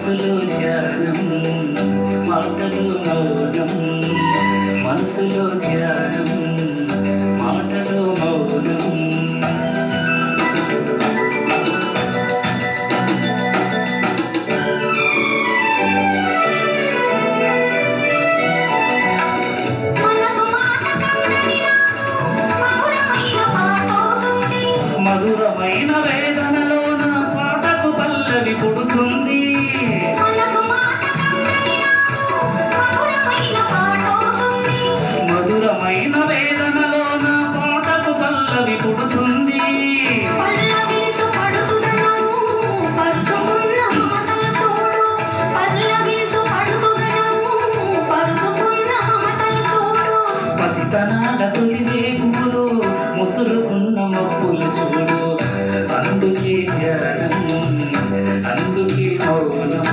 మనసులో ధ్యానం మాటలు మౌనం, మనసులో ధ్యానం మాటలు మౌనం. మధురమైన వేదనలోన పాటకు పల్లవి పుడుతుంది. మధురమైన వేదనలోన పాటకు పల్లవి పుడుతుంది. పసితనాల తొలి వేగులు ముసురుకున్న మబ్బులు చూడు, అందుకే ధ్యానం అందుకే మౌనం.